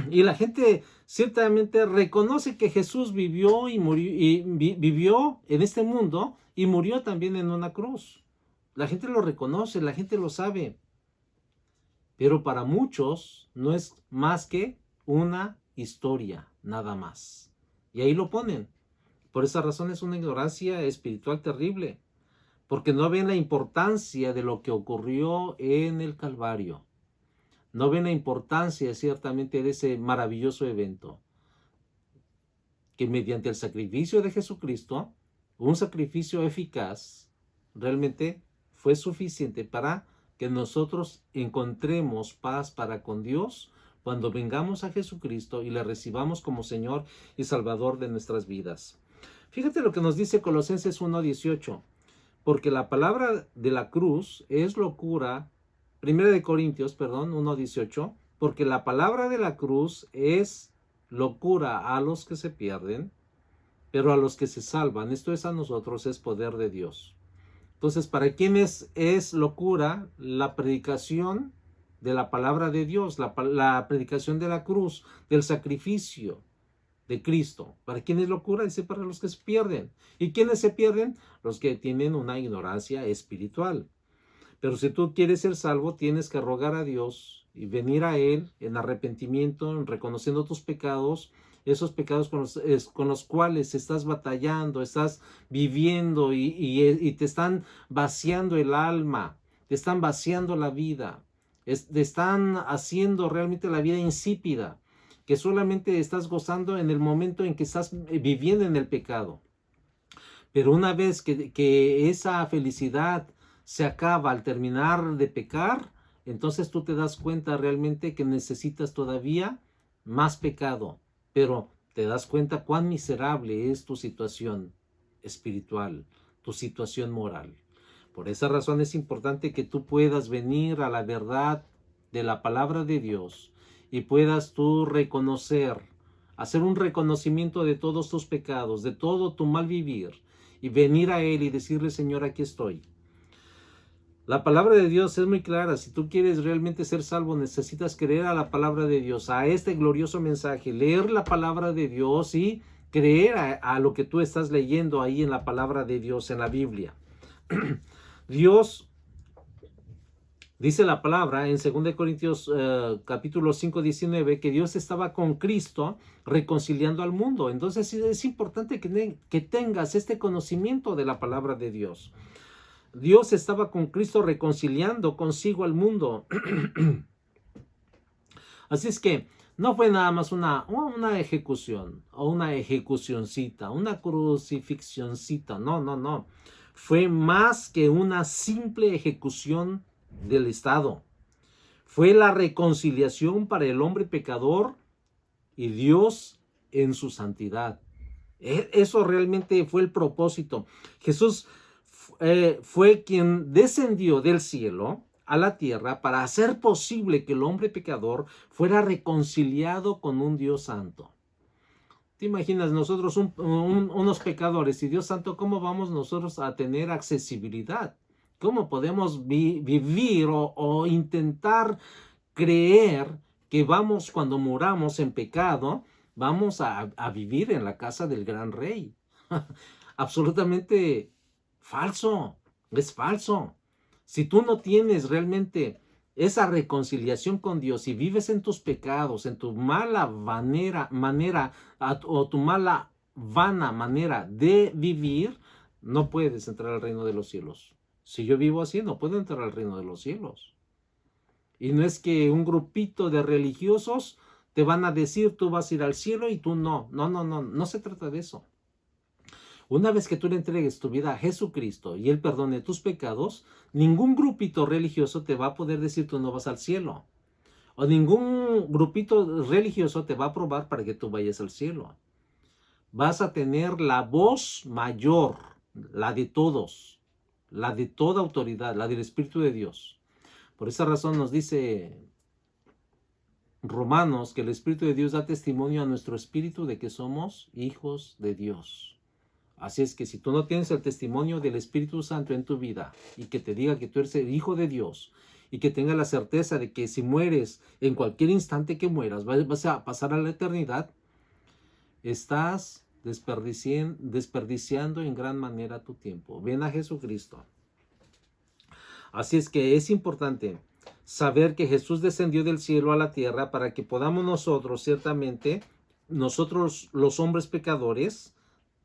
Y la gente ciertamente reconoce que Jesús vivió y murió, vivió en este mundo y murió también en una cruz. La gente lo reconoce, la gente lo sabe. Pero para muchos no es más que una historia, nada más. Y ahí lo ponen. Por esa razón es una ignorancia espiritual terrible, porque no ven la importancia de lo que ocurrió en el Calvario. No ven la importancia ciertamente de ese maravilloso evento, que mediante el sacrificio de Jesucristo, un sacrificio eficaz, realmente fue suficiente para que nosotros encontremos paz para con Dios cuando vengamos a Jesucristo y le recibamos como Señor y Salvador de nuestras vidas. Fíjate lo que nos dice Colosenses 1:18, porque la palabra de la cruz es locura, 1 Corintios 1:18, porque la palabra de la cruz es locura a los que se pierden, pero a los que se salvan, esto es a nosotros, es poder de Dios. Entonces, ¿para quiénes es locura la predicación de la palabra de Dios, la predicación de la cruz, del sacrificio de Cristo? ¿Para quién es locura? Dice, para los que se pierden. ¿Y quiénes se pierden? Los que tienen una ignorancia espiritual. Pero si tú quieres ser salvo, tienes que rogar a Dios y venir a Él en arrepentimiento, en reconociendo tus pecados, esos pecados con los cuales estás batallando, estás viviendo y te están vaciando el alma, te están vaciando la vida, te están haciendo realmente la vida insípida, que solamente estás gozando en el momento en que estás viviendo en el pecado. Pero una vez que esa felicidad se acaba al terminar de pecar, entonces tú te das cuenta realmente que necesitas todavía más pecado, pero te das cuenta cuán miserable es tu situación espiritual, tu situación moral. Por esa razón es importante que tú puedas venir a la verdad de la palabra de Dios y puedas tú reconocer, hacer un reconocimiento de todos tus pecados, de todo tu mal vivir, y venir a Él y decirle, Señor, aquí estoy. La palabra de Dios es muy clara. Si tú quieres realmente ser salvo, necesitas creer a la palabra de Dios, a este glorioso mensaje, leer la palabra de Dios y creer a lo que tú estás leyendo ahí en la palabra de Dios, en la Biblia. Dios, dice la palabra en 2 Corintios capítulo 5, 19, que Dios estaba con Cristo reconciliando al mundo. Entonces es importante que tengas este conocimiento de la palabra de Dios. Dios estaba con Cristo reconciliando consigo al mundo. Así es que no fue nada más una ejecución o una ejecucioncita, una crucifixioncita. No, no, no. Fue más que una simple ejecución del Estado. Fue la reconciliación para el hombre pecador y Dios en su santidad. Eso realmente fue el propósito. Jesús fue quien descendió del cielo a la tierra para hacer posible que el hombre pecador fuera reconciliado con un Dios santo. ¿Te imaginas nosotros unos pecadores y Dios santo, cómo vamos nosotros a tener accesibilidad? ¿Cómo podemos vivir o intentar creer que vamos, cuando muramos en pecado, vamos a vivir en la casa del gran rey? Absolutamente falso, es falso. Si tú no tienes realmente esa reconciliación con Dios y vives en tus pecados, en tu mala manera o tu mala vana manera de vivir, no puedes entrar al reino de los cielos. Si yo vivo así, no puedo entrar al reino de los cielos. Y no es que un grupito de religiosos te van a decir tú vas a ir al cielo y tú no. No, no, no, no se trata de eso. Una vez que tú le entregues tu vida a Jesucristo y Él perdone tus pecados, ningún grupito religioso te va a poder decir tú no vas al cielo. O ningún grupito religioso te va a aprobar para que tú vayas al cielo. Vas a tener la voz mayor, la de todos, la de toda autoridad, la del Espíritu de Dios. Por esa razón nos dice Romanos que el Espíritu de Dios da testimonio a nuestro espíritu de que somos hijos de Dios. Así es que si tú no tienes el testimonio del Espíritu Santo en tu vida y que te diga que tú eres el Hijo de Dios y que tengas la certeza de que si mueres, en cualquier instante que mueras, vas a pasar a la eternidad, estás desperdiciando en gran manera tu tiempo. Ven a Jesucristo. Así es que es importante saber que Jesús descendió del cielo a la tierra para que podamos nosotros, ciertamente, nosotros los hombres pecadores,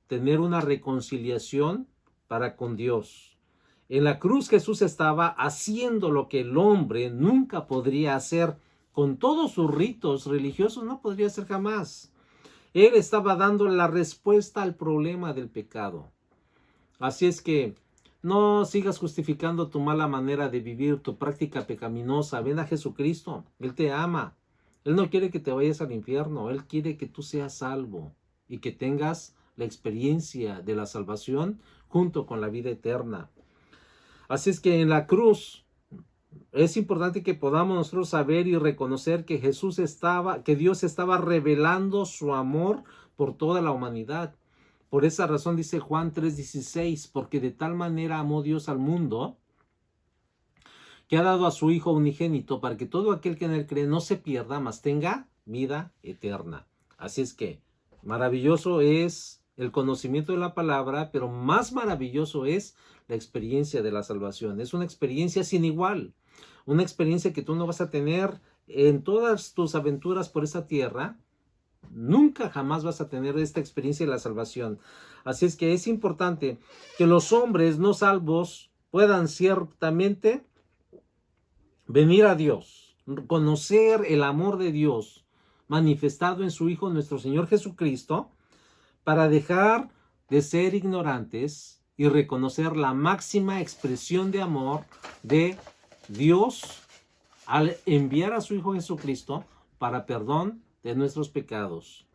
tener una reconciliación para con Dios. En la cruz Jesús estaba haciendo lo que el hombre nunca podría hacer. Con todos sus ritos religiosos no podría hacer jamás. Él estaba dando la respuesta al problema del pecado. Así es que no sigas justificando tu mala manera de vivir, tu práctica pecaminosa. Ven a Jesucristo. Él te ama. Él no quiere que te vayas al infierno. Él quiere que tú seas salvo y que tengas la experiencia de la salvación junto con la vida eterna. Así es que en la cruz es importante que podamos nosotros saber y reconocer que que Dios estaba revelando su amor por toda la humanidad. Por esa razón dice Juan 3:16, porque de tal manera amó Dios al mundo que ha dado a su Hijo unigénito para que todo aquel que en él cree no se pierda, mas tenga vida eterna. Así es que maravilloso es el conocimiento de la palabra, pero más maravilloso es la experiencia de la salvación. Es una experiencia sin igual, una experiencia que tú no vas a tener en todas tus aventuras por esta tierra. Nunca jamás vas a tener esta experiencia de la salvación. Así es que es importante que los hombres no salvos puedan ciertamente venir a Dios, conocer el amor de Dios manifestado en su Hijo, nuestro Señor Jesucristo, para dejar de ser ignorantes y reconocer la máxima expresión de amor de Dios al enviar a su Hijo Jesucristo para perdón de nuestros pecados.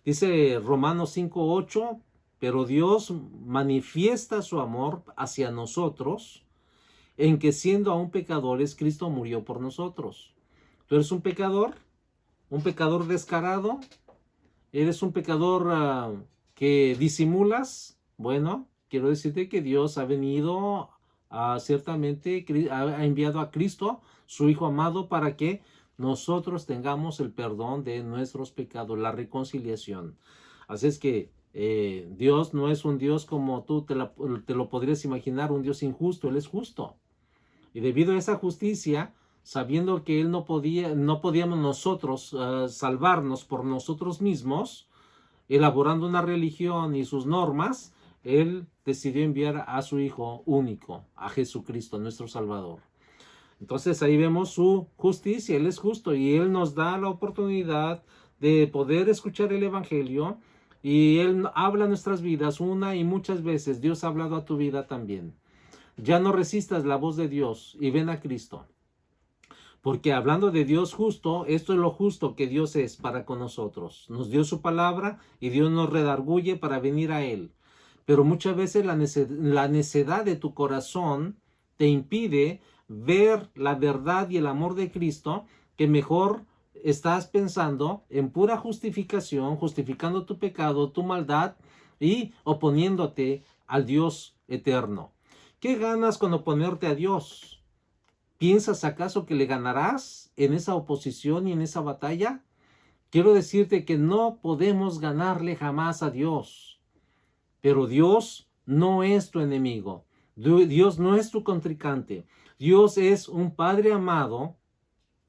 Dice Romanos 5:8, pero Dios manifiesta su amor hacia nosotros en que siendo aún pecadores, Cristo murió por nosotros. ¿Tú eres un pecador descarado? ¿Eres un pecador que disimulas? Bueno, quiero decirte que Dios ha venido ciertamente ha enviado a Cristo, su Hijo amado, para que nosotros tengamos el perdón de nuestros pecados, la reconciliación. Así es que Dios no es un Dios como tú te lo podrías imaginar, un Dios injusto. Él es justo. Y debido a esa justicia, sabiendo que Él no podíamos nosotros salvarnos por nosotros mismos, elaborando una religión y sus normas, Él decidió enviar a su Hijo único, a Jesucristo, nuestro Salvador. Entonces ahí vemos su justicia. Él es justo y Él nos da la oportunidad de poder escuchar el Evangelio, y Él habla a nuestras vidas una y muchas veces. Dios ha hablado a tu vida también. Ya no resistas la voz de Dios y ven a Cristo. Porque hablando de Dios justo, esto es lo justo que Dios es para con nosotros. Nos dio su palabra y Dios nos redarguye para venir a Él. Pero muchas veces la necedad de tu corazón te impide ver la verdad y el amor de Cristo, que mejor estás pensando en pura justificación, justificando tu pecado, tu maldad y oponiéndote al Dios eterno. ¿Qué ganas con oponerte a Dios? ¿Piensas acaso que le ganarás en esa oposición y en esa batalla? Quiero decirte que no podemos ganarle jamás a Dios. Pero Dios no es tu enemigo. Dios no es tu contrincante. Dios es un Padre amado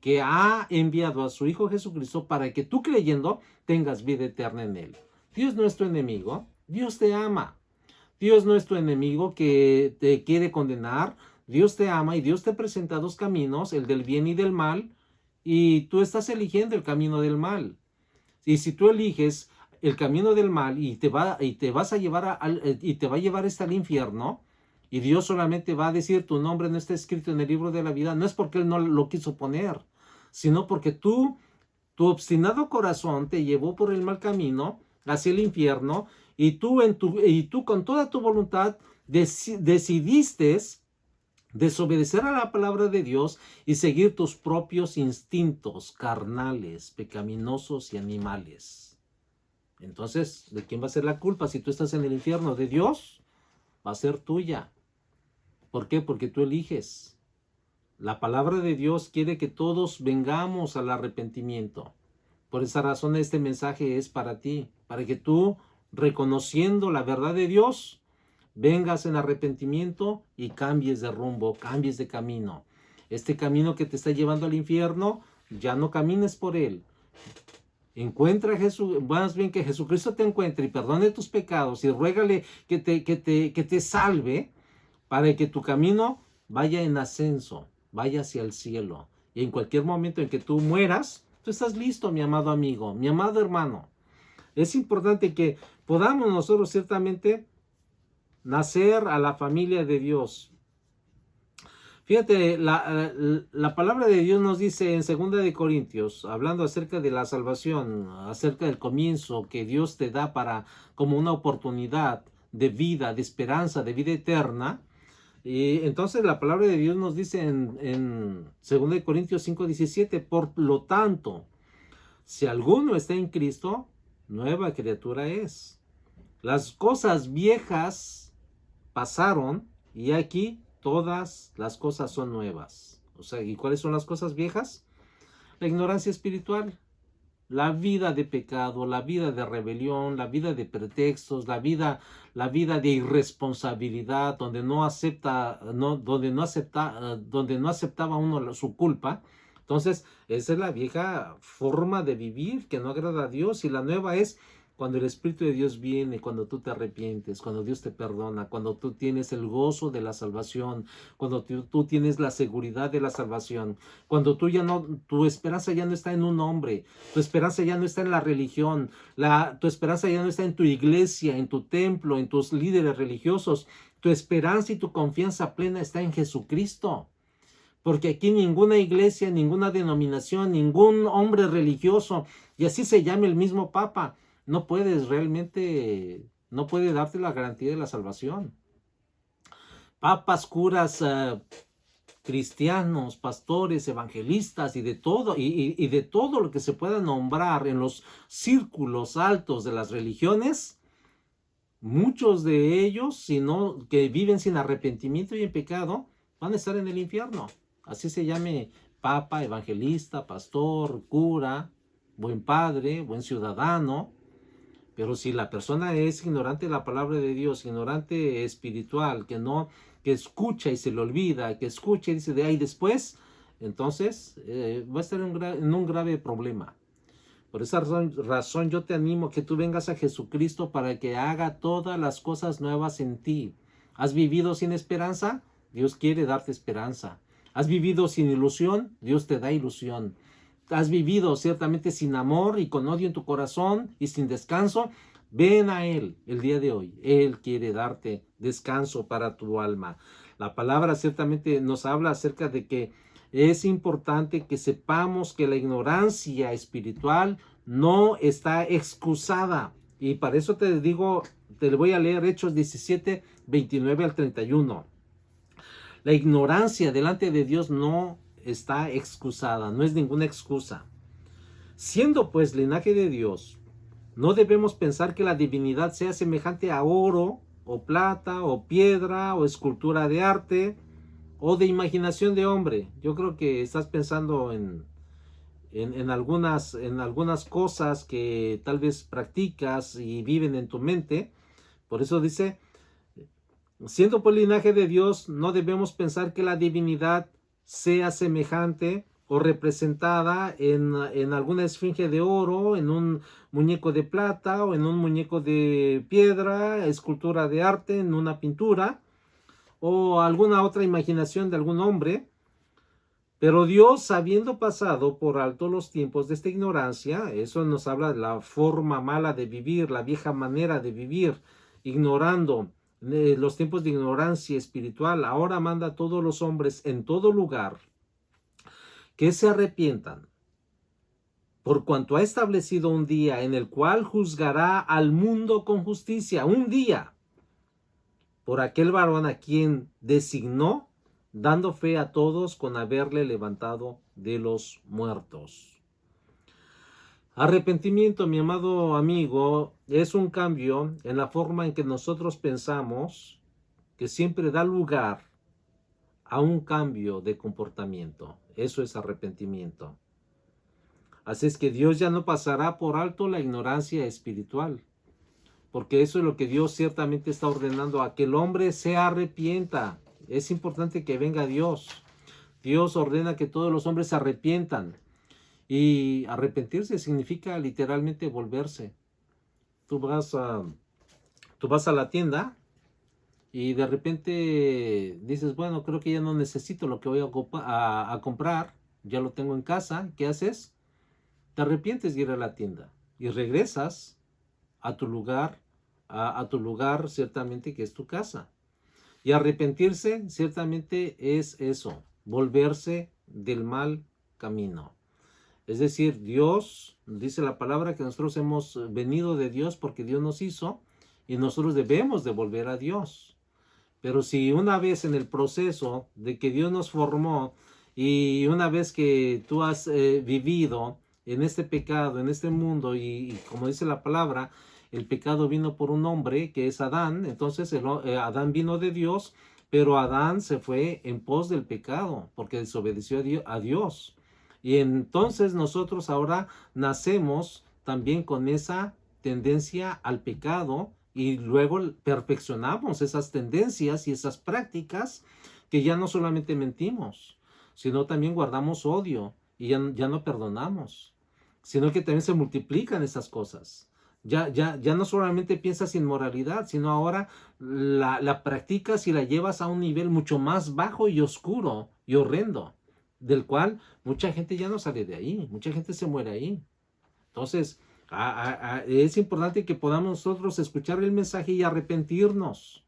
que ha enviado a su Hijo Jesucristo para que tú, creyendo, tengas vida eterna en Él. Dios no es tu enemigo. Dios te ama. Dios no es tu enemigo que te quiere condenar. Dios te ama y Dios te presenta dos caminos, el del bien y del mal, y tú estás eligiendo el camino del mal. Y si tú eliges el camino del mal y te va a llevar al infierno, y Dios solamente va a decir tu nombre no está escrito en el libro de la vida, no es porque Él no lo quiso poner, sino porque tu obstinado corazón te llevó por el mal camino hacia el infierno, y tú con toda tu voluntad decidiste desobedecer a la palabra de Dios y seguir tus propios instintos carnales, pecaminosos y animales. Entonces, ¿de quién va a ser la culpa si tú estás en el infierno? ¿De Dios? Va a ser tuya. ¿Por qué? Porque tú eliges. La palabra de Dios quiere que todos vengamos al arrepentimiento. Por esa razón este mensaje es para ti, para que tú, reconociendo la verdad de Dios, vengas en arrepentimiento y cambies de rumbo, cambies de camino. Este camino que te está llevando al infierno, ya no camines por él. Encuentra a Jesús, más bien que Jesucristo te encuentre y perdone tus pecados y ruégale que te salve, para que tu camino vaya en ascenso, vaya hacia el cielo. Y en cualquier momento en que tú mueras, tú estás listo, mi amado amigo, mi amado hermano. Es importante que podamos nosotros ciertamente nacer a la familia de Dios. Fíjate, la palabra de Dios nos dice en 2 de Corintios, hablando acerca de la salvación, acerca del comienzo que Dios te da como una oportunidad de vida, de esperanza, de vida eterna. Y entonces la palabra de Dios nos dice en 2 de Corintios 5:17, por lo tanto, si alguno está en Cristo, nueva criatura es. Las cosas viejas pasaron y aquí todas las cosas son nuevas. O sea, ¿y cuáles son las cosas viejas? La ignorancia espiritual, la vida de pecado, la vida de rebelión, la vida de pretextos, la vida de irresponsabilidad, donde no aceptaba uno su culpa. Entonces, esa es la vieja forma de vivir que no agrada a Dios, y la nueva es cuando el Espíritu de Dios viene, cuando tú te arrepientes, cuando Dios te perdona, cuando tú tienes el gozo de la salvación, cuando tú tienes la seguridad de la salvación, cuando tu esperanza ya no está en un hombre, tu esperanza ya no está en la religión, tu esperanza ya no está en tu iglesia, en tu templo, en tus líderes religiosos, tu esperanza y tu confianza plena está en Jesucristo. Porque aquí ninguna iglesia, ninguna denominación, ningún hombre religioso, y así se llame el mismo Papa, no puede darte la garantía de la salvación. Papas, curas, cristianos, pastores, evangelistas y de todo lo que se pueda nombrar en los círculos altos de las religiones, muchos de ellos, que viven sin arrepentimiento y en pecado, van a estar en el infierno. Así se llame papa, evangelista, pastor, cura, buen padre, buen ciudadano. Pero si la persona es ignorante de la palabra de Dios, ignorante espiritual, que escucha y se le olvida, que escucha y dice de ahí después, entonces va a estar en un grave problema. Por esa razón yo te animo a que tú vengas a Jesucristo para que haga todas las cosas nuevas en ti. ¿Has vivido sin esperanza? Dios quiere darte esperanza. ¿Has vivido sin ilusión? Dios te da ilusión. ¿Has vivido ciertamente sin amor y con odio en tu corazón y sin descanso? Ven a Él el día de hoy. Él quiere darte descanso para tu alma. La palabra ciertamente nos habla acerca de que es importante que sepamos que la ignorancia espiritual no está excusada. Y para eso te digo, te voy a leer Hechos 17, 29 al 31. La ignorancia delante de Dios no está excusada, no es ninguna excusa. Siendo pues linaje de Dios, no debemos pensar que la divinidad sea semejante a oro, o plata, o piedra, o escultura de arte, o de imaginación de hombre. Yo creo que estás pensando en algunas cosas que tal vez practicas y viven en tu mente. Por eso dice, siendo por linaje de Dios, no debemos pensar que la divinidad sea semejante o representada en alguna esfinge de oro, en un muñeco de plata o en un muñeco de piedra, escultura de arte, en una pintura o alguna otra imaginación de algún hombre. Pero Dios, habiendo pasado por alto los tiempos de esta ignorancia, eso nos habla de la forma mala de vivir, la vieja manera de vivir, ignorando los tiempos de ignorancia espiritual, ahora manda a todos los hombres en todo lugar que se arrepientan, por cuanto ha establecido un día en el cual juzgará al mundo con justicia, un día, por aquel varón a quien designó, dando fe a todos con haberle levantado de los muertos. Arrepentimiento, mi amado amigo, es un cambio en la forma en que nosotros pensamos, que siempre da lugar a un cambio de comportamiento. Eso es arrepentimiento. Así es que Dios ya no pasará por alto la ignorancia espiritual, porque eso es lo que Dios ciertamente está ordenando, a que el hombre se arrepienta. Es importante que venga Dios. Dios ordena que todos los hombres se arrepientan. Y arrepentirse significa literalmente volverse. Tú vas a la tienda y de repente dices, bueno, creo que ya no necesito lo que voy a comprar, ya lo tengo en casa. ¿Qué haces? Te arrepientes de ir a la tienda y regresas a tu lugar, a tu lugar ciertamente que es tu casa. Y arrepentirse ciertamente es eso, volverse del mal camino. Es decir, Dios, dice la palabra que nosotros hemos venido de Dios porque Dios nos hizo y nosotros debemos de volver a Dios. Pero si una vez en el proceso de que Dios nos formó y una vez que tú has vivido en este pecado, en este mundo y como dice la palabra, el pecado vino por un hombre que es Adán, entonces Adán vino de Dios, pero Adán se fue en pos del pecado porque desobedeció a Dios. Y entonces nosotros ahora nacemos también con esa tendencia al pecado y luego perfeccionamos esas tendencias y esas prácticas que ya no solamente mentimos, sino también guardamos odio y ya no perdonamos, sino que también se multiplican esas cosas. Ya no solamente piensas inmoralidad, sino ahora la practicas y la llevas a un nivel mucho más bajo y oscuro y horrendo, del cual mucha gente ya no sale de ahí, mucha gente se muere ahí. Entonces, es importante que podamos nosotros escuchar el mensaje y arrepentirnos,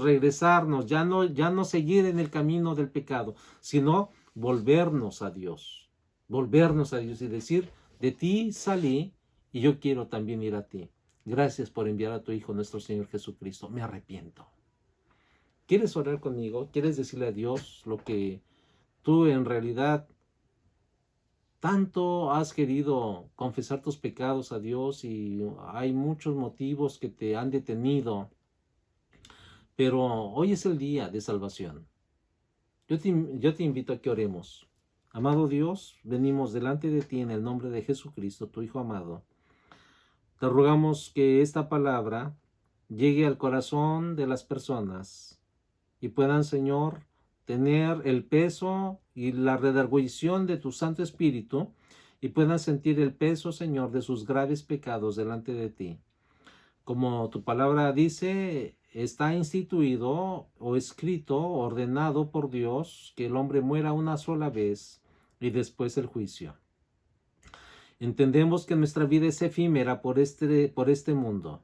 regresarnos, ya no seguir en el camino del pecado, sino volvernos a Dios y decir, de ti salí y yo quiero también ir a ti. Gracias por enviar a tu Hijo, nuestro Señor Jesucristo. Me arrepiento. ¿Quieres orar conmigo? ¿Quieres decirle a Dios lo que tú en realidad tanto has querido confesar tus pecados a Dios y hay muchos motivos que te han detenido, pero hoy es el día de salvación. Yo te invito a que oremos. Amado Dios, venimos delante de ti en el nombre de Jesucristo, tu Hijo amado. Te rogamos que esta palabra llegue al corazón de las personas y puedan, Señor, tener el peso y la redarguición de tu Santo Espíritu y puedan sentir el peso, Señor, de sus graves pecados delante de ti. Como tu palabra dice, está instituido o escrito, ordenado por Dios, que el hombre muera una sola vez y después el juicio. Entendemos que nuestra vida es efímera por este mundo.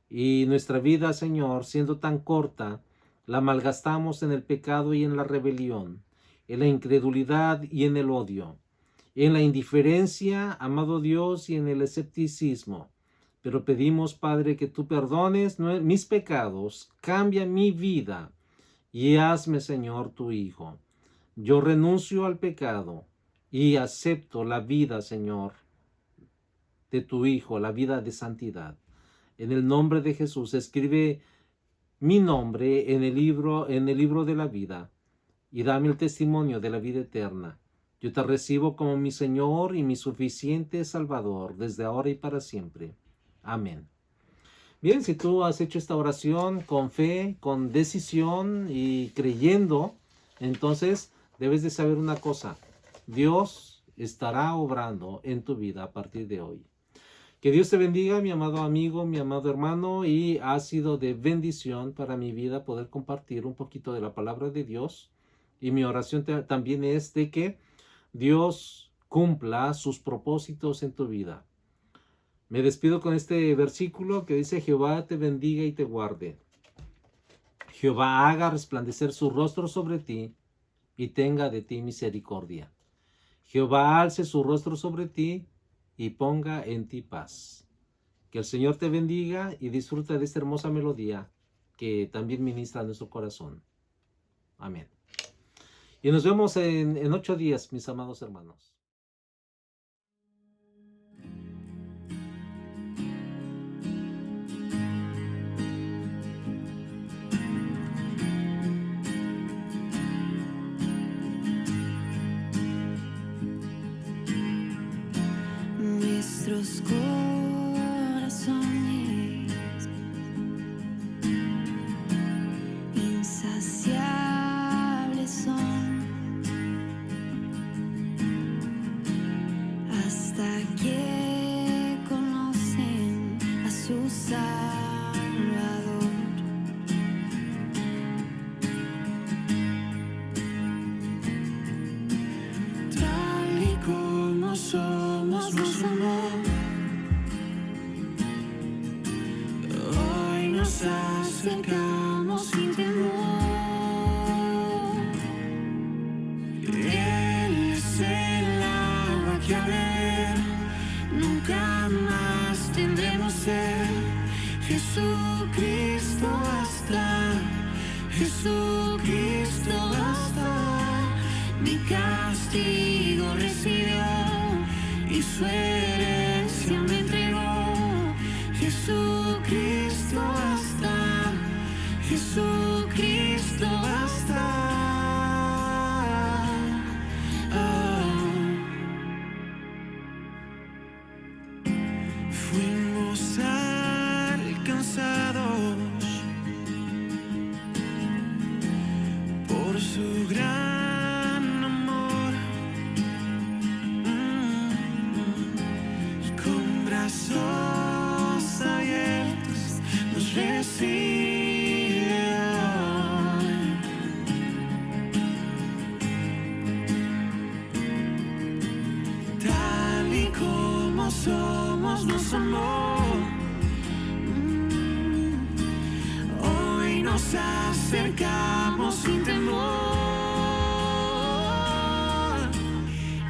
Y nuestra vida, Señor, siendo tan corta, la malgastamos en el pecado y en la rebelión, en la incredulidad y en el odio, en la indiferencia, amado Dios, y en el escepticismo. Pero pedimos, Padre, que tú perdones mis pecados, cambia mi vida y hazme, Señor, tu Hijo. Yo renuncio al pecado y acepto la vida, Señor, de tu Hijo, la vida de santidad. En el nombre de Jesús, escribe mi nombre en el libro de la vida y dame el testimonio de la vida eterna. Yo te recibo como mi Señor y mi suficiente Salvador desde ahora y para siempre. Amén. Bien, si tú has hecho esta oración con fe, con decisión y creyendo, entonces debes de saber una cosa: Dios estará obrando en tu vida a partir de hoy. Que Dios te bendiga, mi amado amigo, mi amado hermano, y ha sido de bendición para mi vida poder compartir un poquito de la palabra de Dios. Y mi oración también es de que Dios cumpla sus propósitos en tu vida. Me despido con este versículo que dice: Jehová te bendiga y te guarde. Jehová haga resplandecer su rostro sobre ti y tenga de ti misericordia. Jehová alce su rostro sobre ti y ponga en ti paz. Que el Señor te bendiga y disfruta de esta hermosa melodía que también ministra a nuestro corazón. Amén. Y nos vemos en 8 días, mis amados hermanos. Nuestros corazones insaciables son hasta que conocen a su Salvador. Tal y como somos, nos amó. Hoy nos acercamos sin temor. Él es el agua que a beber nunca más tendremos sed. Jesucristo basta, Jesucristo basta. Mi castigo recibió y su herencia me entregó. Jesucristo basta, Jesucristo basta. Fuimos alcanzados por su gran amor, y con brazos abiertos nos recibe hoy. Tal y como somos, nos amó. Hoy nos acercamos sin temor.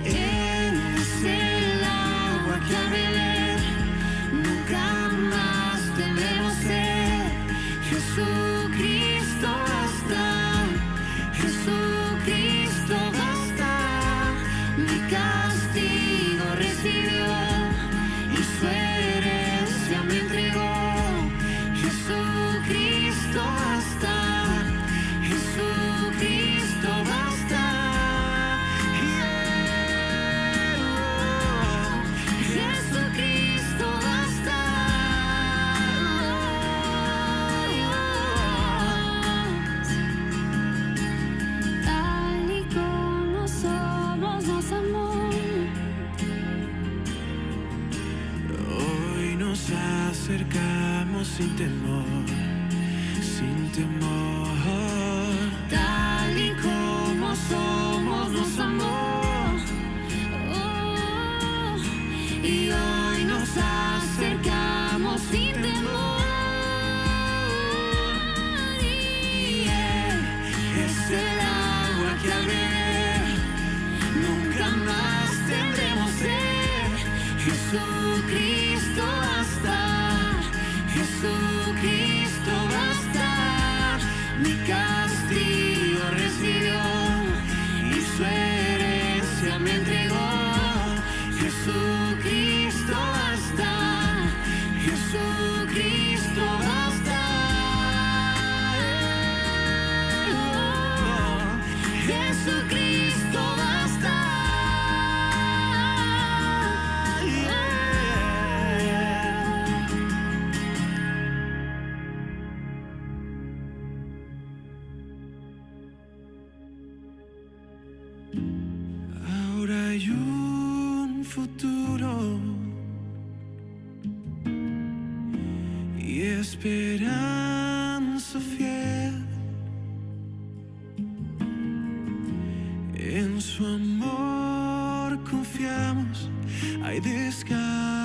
Él es el agua que a beber nunca más tendremos sed. Jesucristo basta, Jesucristo basta. Mi castigo acercamos sin temor, sin temor. Tal y como somos nos amó, oh, y hoy nos acercamos sin temor. Y Él es el agua que al beber nunca más tendremos sed. Jesucristo basta, Jesucristo basta. Mi castigo recibió y su herencia me entregó. Jesucristo basta, Jesucristo basta. Jesucristo basta. Ahora hay un futuro y esperanza fiel. En su amor confiamos, hay descanso.